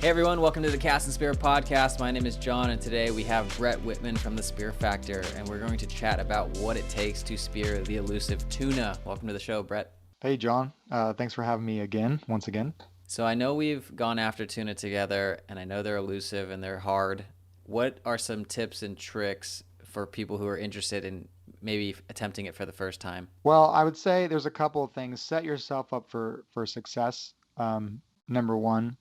Hey everyone, welcome to the Cast and Spear podcast. My name is John, and today we have Bret Whitman from the SpearFactor, and we're going to chat about what it takes to spear the elusive tuna. Welcome to the show, Bret. Hey, John. Thanks for having me once again. So I know we've gone after tuna together, and I know they're elusive and they're hard. What are some tips and tricks for people who are interested in maybe attempting it for the first time? Well, I would say there's a couple of things. Set yourself up for success, number one.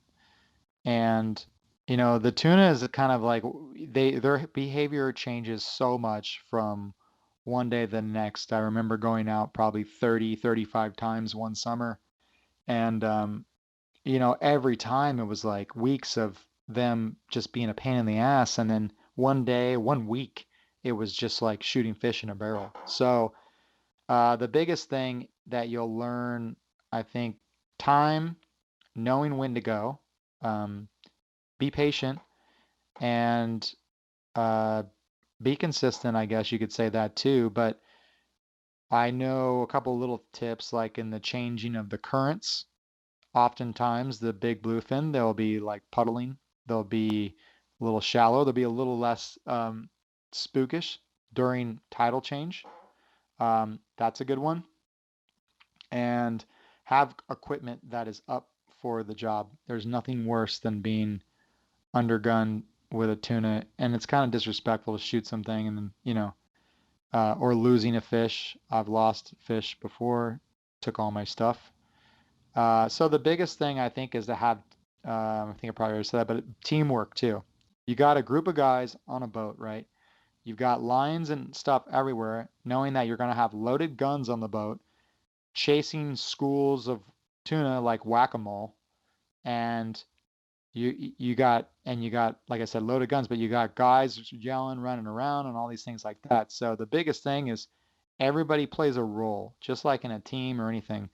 And the tuna is kind of like their behavior changes so much from one day to the next. I remember going out probably 30, 35 times one summer, and every time it was like weeks of them just being a pain in the ass, and then one day, one week, it was just like shooting fish in a barrel. So the biggest thing that you'll learn, I think, time, knowing when to go, um, be patient, and uh, be consistent. I guess you could say that too. But I know a couple little tips, like in the changing of the currents. Oftentimes, the big bluefin, they'll be like puddling. They'll be a little shallow. They'll be a little less spookish during tidal change. That's a good one. And have equipment that is up for the job. There's nothing worse than being undergunned with a tuna, and it's kind of disrespectful to shoot something and then, or losing a fish. I've lost fish before, took all my stuff. So the biggest thing I think is to have, I think I probably already said that, but teamwork too. You got a group of guys on a boat, right? You've got lines and stuff everywhere, knowing that you're going to have loaded guns on the boat, chasing schools of tuna like whack-a-mole, and you got like I said, loaded guns, but you got guys yelling, running around, and all these things like that. So the biggest thing is everybody plays a role, just like in a team or anything,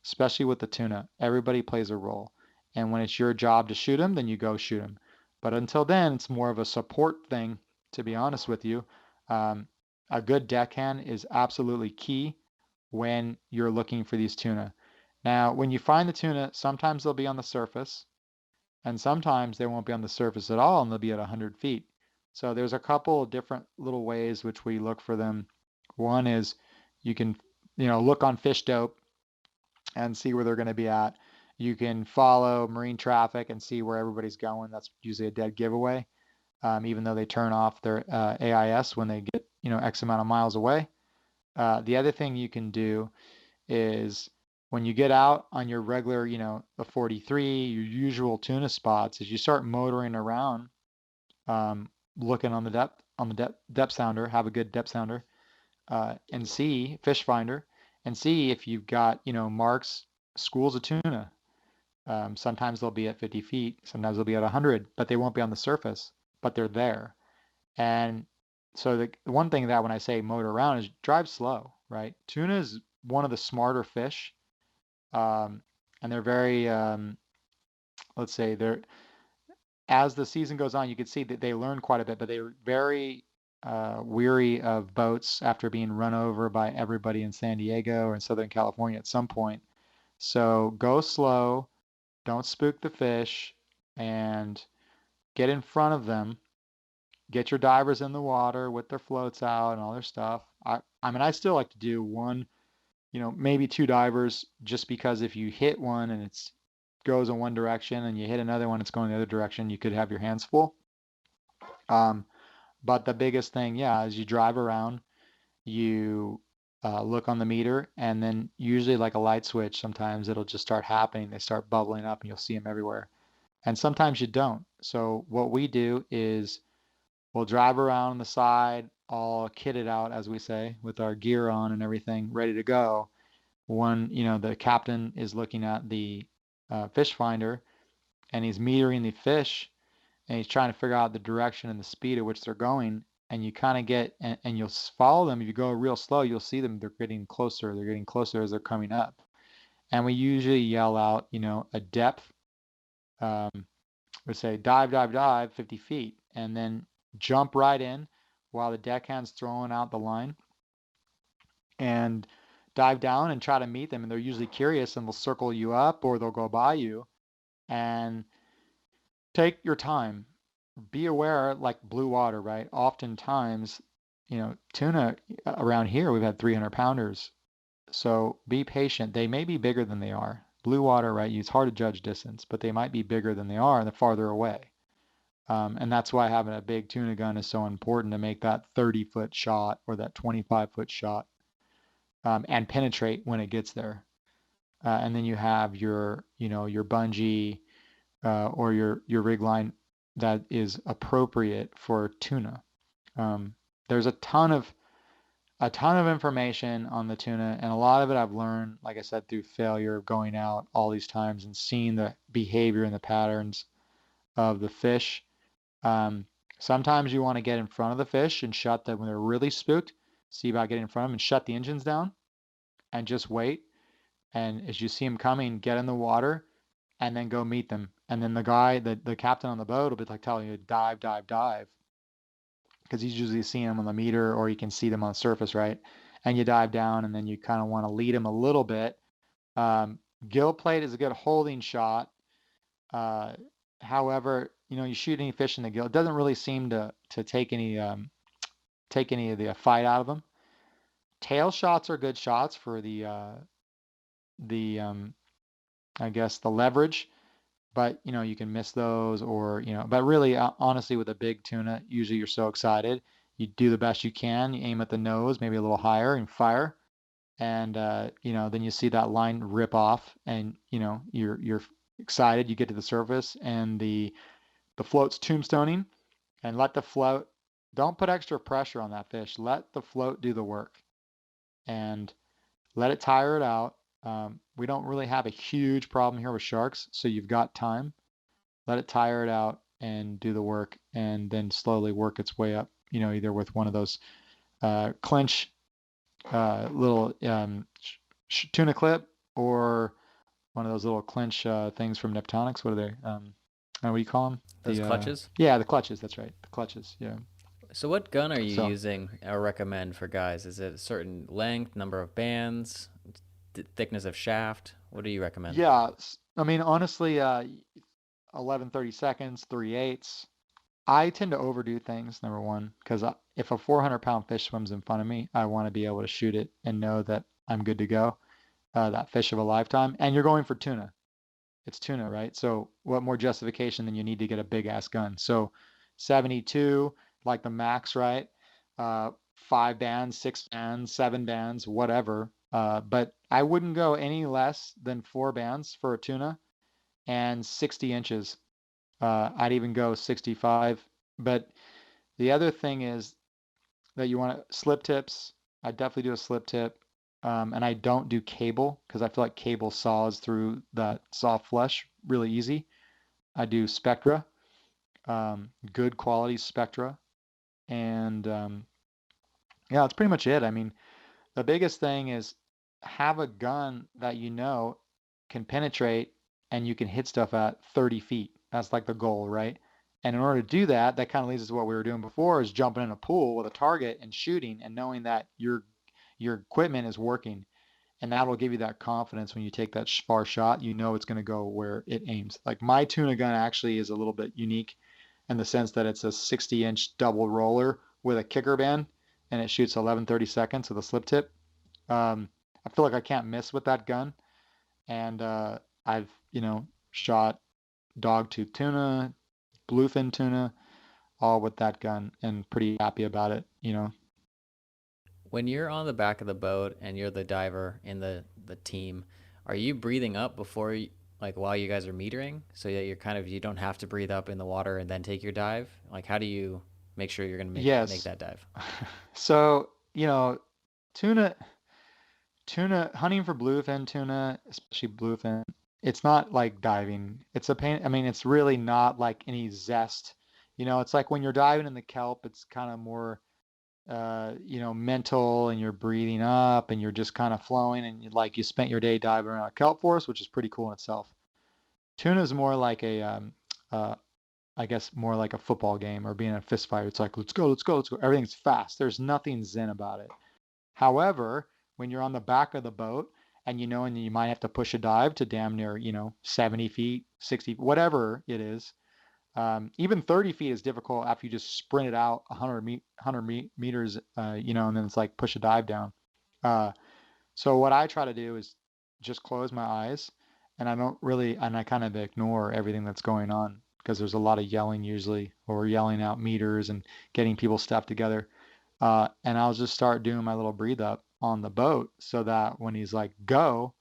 especially with the tuna. Everybody plays a role, and when it's your job to shoot them, then you go shoot them. But until then, it's more of a support thing. To be honest with you, um, a good deckhand is absolutely key when you're looking for these tuna. Now, when you find the tuna, sometimes they'll be on the surface, and sometimes they won't be on the surface at all, and they'll be at 100 feet. So there's a couple of different little ways which we look for them. One is you can, look on fish dope and see where they're going to be at. You can follow marine traffic and see where everybody's going. That's usually a dead giveaway, even though they turn off their AIS when they get, X amount of miles away. The other thing you can do is when you get out on your regular, the 43, your usual tuna spots, is you start motoring around, looking on the depth sounder, have a good depth sounder, and see fish finder, and see if you've got, marks, schools of tuna. Sometimes they'll be at 50 feet, sometimes they'll be at 100, but they won't be on the surface, but they're there. And so the one thing that when I say motor around is drive slow, right? Tuna is one of the smarter fish, and they're very, let's say, they're as the season goes on, you can see that they learn quite a bit, but they're very weary of boats after being run over by everybody in San Diego or in Southern California at some point. So go slow, don't spook the fish, and get in front of them. Get your divers in the water with their floats out and all their stuff. I mean, I still like to do one, maybe two divers, just because if you hit one and it's goes in one direction and you hit another one, it's going the other direction, you could have your hands full. Um, but the biggest thing, yeah, is you drive around, you look on the meter, and then usually like a light switch, sometimes it'll just start happening. They start bubbling up and you'll see them everywhere. And sometimes you don't. So what we do is we'll drive around the side, all kitted out, as we say, with our gear on and everything ready to go. One, the captain is looking at the fish finder, and he's metering the fish, and he's trying to figure out the direction and the speed at which they're going. And you kind of get, and you'll follow them. If you go real slow, you'll see them. They're getting closer. They're getting closer as they're coming up. And we usually yell out, a depth. We say dive, dive, dive, 50 feet, and then jump right in while the deckhand's throwing out the line, and dive down and try to meet them. And they're usually curious and they'll circle you up or they'll go by you. And take your time. Be aware, like blue water, right? Oftentimes, tuna around here, we've had 300 pounders. So be patient. They may be bigger than they are. Blue water, right? It's hard to judge distance, but they might be bigger than they are and they're farther away. And that's why having a big tuna gun is so important to make that 30-foot shot or that 25-foot shot and penetrate when it gets there. And then you have your bungee or your rig line that is appropriate for tuna. There's a ton of information on the tuna, and a lot of it I've learned, like I said, through failure of going out all these times and seeing the behavior and the patterns of the fish. Um, Sometimes you want to get in front of the fish and shut them when they're really spooked. See about getting in front of them and shut the engines down and just wait. And as you see them coming, get in the water and then go meet them. And then the captain on the boat will be like telling you, dive, dive, dive, because he's usually seeing them on the meter or you can see them on the surface, right? And you dive down and then you kind of want to lead them a little bit. Gill plate is a good holding shot. Uh, However, you shoot any fish in the gill, it doesn't really seem to take any of the fight out of them. Tail shots are good shots for the I guess the leverage, but you can miss those or but really honestly with a big tuna, usually you're so excited, you do the best you can, you aim at the nose, maybe a little higher and fire, and then you see that line rip off, and you're excited, you get to the surface, and the float's tombstoning, and let the float, don't put extra pressure on that fish, let the float do the work and let it tire it out. We don't really have a huge problem here with sharks, so you've got time. Let it tire it out and do the work, and then slowly work its way up. Either with one of those clinch little tuna clip, or one of those little clinch things from Neptonics. What are they? What do you call them? Those clutches? Yeah, the clutches. That's right. The clutches. Yeah. So what gun are you So using or recommend for guys? Is it a certain length, number of bands, thickness of shaft? What do you recommend? yeah, I mean honestly, 11/32, 3/8. I tend to overdo things, number one, because if a 400-pound fish swims in front of me, I want to be able to shoot it and know that I'm good to go. That fish of a lifetime. And you're going for tuna. It's tuna, right? So what more justification than you need to get a big ass gun? So 72, like the max, right? 5 bands, 6 bands, 7 bands, whatever. But I wouldn't go any less than 4 bands for a tuna and 60 inches. I'd even go 65. But the other thing is that you want slip tips. I definitely do a slip tip. And I don't do cable because I feel like cable saws through that soft flesh really easy. I do Spectra, good quality Spectra. And yeah, that's pretty much it. I mean, the biggest thing is have a gun that can penetrate and you can hit stuff at 30 feet. That's like the goal, right? And in order to do that, that kind of leads us to what we were doing before, is jumping in a pool with a target and shooting and knowing that your equipment is working. And that will give you that confidence when you take that far shot, it's going to go where it aims. Like my tuna gun actually is a little bit unique in the sense that it's a 60-inch double roller with a kicker band, and it shoots 11/32 with a slip tip. I feel like I can't miss with that gun, and I've shot dogtooth tuna, bluefin tuna, all with that gun, and pretty happy about it. When you're on the back of the boat and you're the diver in the team, are you breathing up before like while you guys are metering so that you don't have to breathe up in the water and then take your dive? Like how do you make sure you're going to make Yes. that dive? So, tuna hunting for bluefin tuna, especially bluefin, it's not like diving. It's a pain. I mean, it's really not like any zest. It's like when you're diving in the kelp, it's kind of more mental, and you're breathing up and you're just kind of flowing, and you spent your day diving around a kelp forest, which is pretty cool in itself. Tuna is more like uh, I guess more like a football game or being in a fist fight. It's like, let's go, let's go, let's go. Everything's fast. There's nothing zen about it. However, when you're on the back of the boat and you might have to push a dive to damn near, 70 feet, 60, whatever it is, Even 30 feet is difficult after you just sprint it out 100 meters, and then it's like push a dive down. Uh, so what I try to do is just close my eyes, and I kind of ignore everything that's going on because there's a lot of yelling usually, or we're yelling out meters and getting people stuff together. And I'll just start doing my little breathe up on the boat so that when he's like go,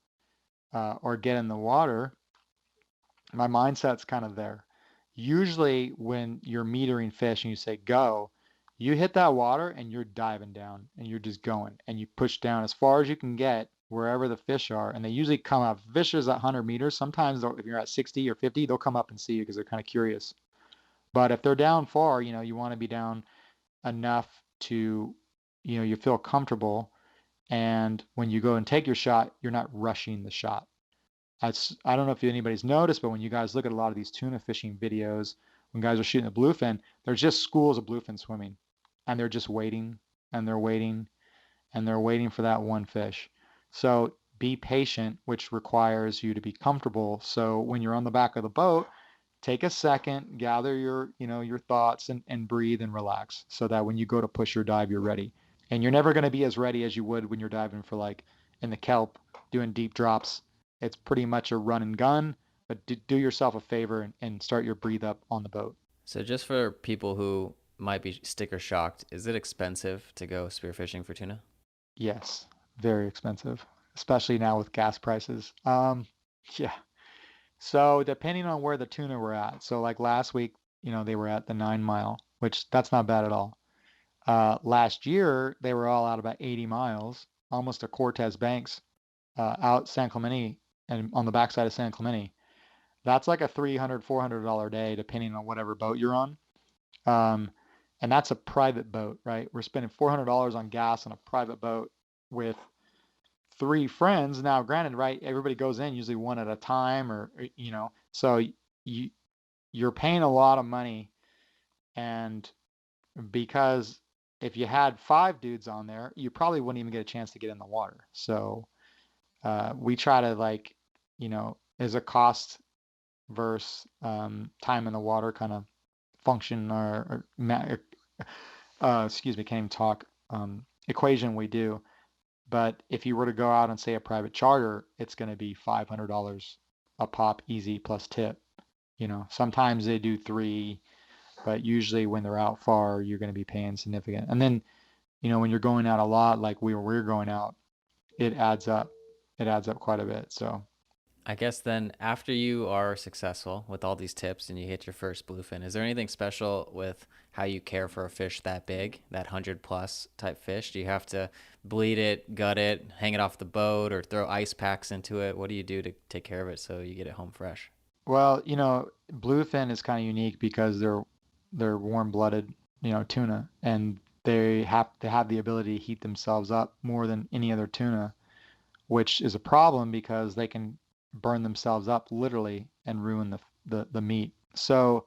or get in the water, my mindset's kind of there. Usually, when you're metering fish and you say go, you hit that water and you're diving down and you're just going and you push down as far as you can get wherever the fish are. And they usually come up. Fish is at 100 meters. Sometimes if you're at 60 or 50, they'll come up and see you because they're kind of curious. But if they're down far, you want to be down enough to, you feel comfortable. And when you go and take your shot, you're not rushing the shot. I don't know if anybody's noticed, but when you guys look at a lot of these tuna fishing videos, when guys are shooting a bluefin, there's just schools of bluefin swimming, and they're just waiting, and they're waiting, and they're waiting for that one fish. So be patient, which requires you to be comfortable. So when you're on the back of the boat, take a second, gather your thoughts and breathe and relax so that when you go to push your dive, you're ready. And you're never going to be as ready as you would when you're diving for like in the kelp doing deep drops. It's pretty much a run and gun, but do yourself a favor and start your breathe up on the boat. So just for people who might be sticker shocked, is it expensive to go spearfishing for tuna? Yes, very expensive, especially now with gas prices. Yeah. So depending on where the tuna were at. So like last week, they were at the 9 mile, which that's not bad at all. Last year, they were all out about 80 miles, almost to Cortez Banks, out San Clemente and on the backside of San Clemente. That's like a $300, $400 day, depending on whatever boat you're on. Um, and that's a private boat, right? We're spending $400 on gas on a private boat with three friends. Now, granted, right, everybody goes in usually one at a time, so you you're paying a lot of money, and because if you had five dudes on there, you probably wouldn't even get a chance to get in the water. So we try to like, as a cost versus time in the water kind of function excuse me, can't even talk, equation we do. But if you were to go out and say a private charter, it's going to be $500 a pop easy plus tip. Sometimes they do three, but usually when they're out far, you're going to be paying significant. And then, when you're going out a lot, like we're going out, it adds up. It adds up quite a bit. So I guess then after you are successful with all these tips and you hit your first bluefin, is there anything special with how you care for a fish that big, that 100 plus type fish? Do you have to bleed it, gut it, hang it off the boat, or throw ice packs into it? What do you do to take care of it so you get it home fresh? well, bluefin is kind of unique because they're warm-blooded, tuna, and they have the ability to heat themselves up more than any other tuna, which is a problem because they can burn themselves up literally and ruin the meat. So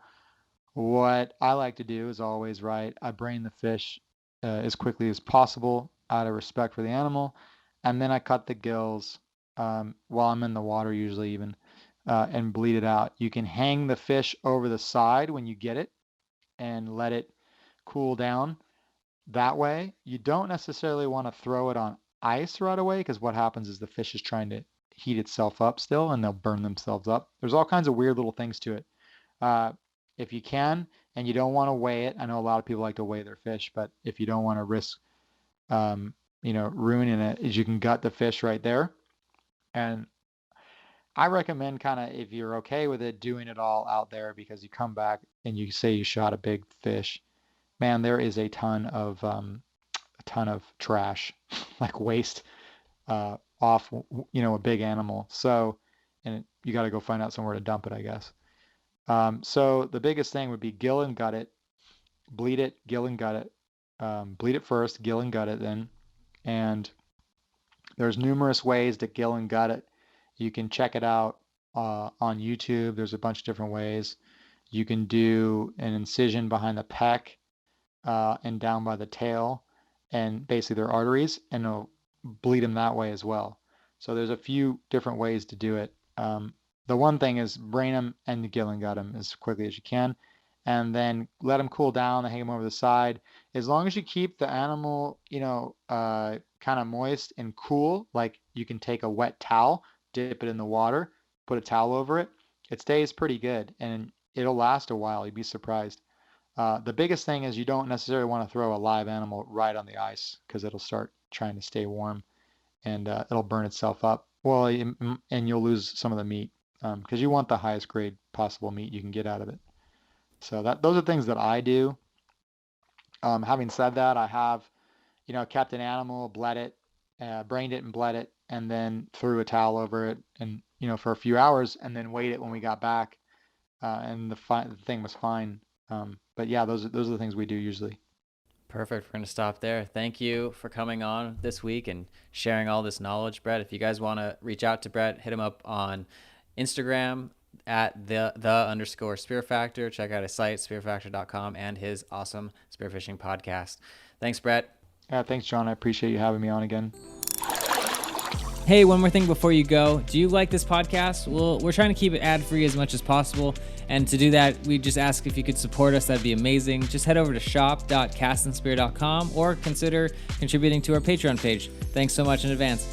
what I like to do is always right. I brain the fish as quickly as possible out of respect for the animal, and then I cut the gills while I'm in the water, usually even, and bleed it out. You can hang the fish over the side when you get it and let it cool down. That way, you don't necessarily want to throw it on ice right away because what happens is the fish is trying to heat itself up still and they'll burn themselves up. There's all kinds of weird little things to it. Uh, if you can and you don't want to weigh it, I know a lot of people like to weigh their fish, but if you don't want to risk, ruining it, is you can gut the fish right there. And I recommend kind of if you're okay with it, doing it all out there because you come back and you say you shot a big fish. Man, there is a ton of trash, like waste off, a big animal. So, and you got to go find out somewhere to dump it, I guess. So the biggest thing would be gill and gut it, bleed it, gill and gut it. Bleed it first, gill and gut it then. And there's numerous ways to gill and gut it. You can check it out on YouTube. There's a bunch of different ways. You can do an incision behind the peck and down by the tail, and basically their arteries, and it'll bleed them that way as well. So there's a few different ways to do it. The one thing is brain them and gill and gut them as quickly as you can. and then let them cool down and hang them over the side. As long as you keep the animal, kind of moist and cool, like you can take a wet towel, dip it in the water, put a towel over it, it stays pretty good and it'll last a while. You'd be surprised. The biggest thing is you don't necessarily want to throw a live animal right on the ice because it'll start trying to stay warm and it'll burn itself up. Well, and you'll lose some of the meat because you want the highest grade possible meat you can get out of it. So those are things that I do. Having said that, I have, kept an animal, bled it, brained it and bled it, and then threw a towel over it, and for a few hours, and then weighed it when we got back, and the thing was fine. But yeah, those are the things we do usually. Perfect. We're going to stop there. Thank you for coming on this week and sharing all this knowledge, Bret. If you guys want to reach out to Bret, hit him up on Instagram at the_spear factor. Check out his site, spearfactor.com, and his awesome spearfishing podcast. Thanks, Bret. Yeah, thanks, John. I appreciate you having me on again. Hey, one more thing before you go. Do you like this podcast? Well, we're trying to keep it ad-free as much as possible. And to do that, we just ask if you could support us. That'd be amazing. Just head over to shop.castandspear.com or consider contributing to our Patreon page. Thanks so much in advance.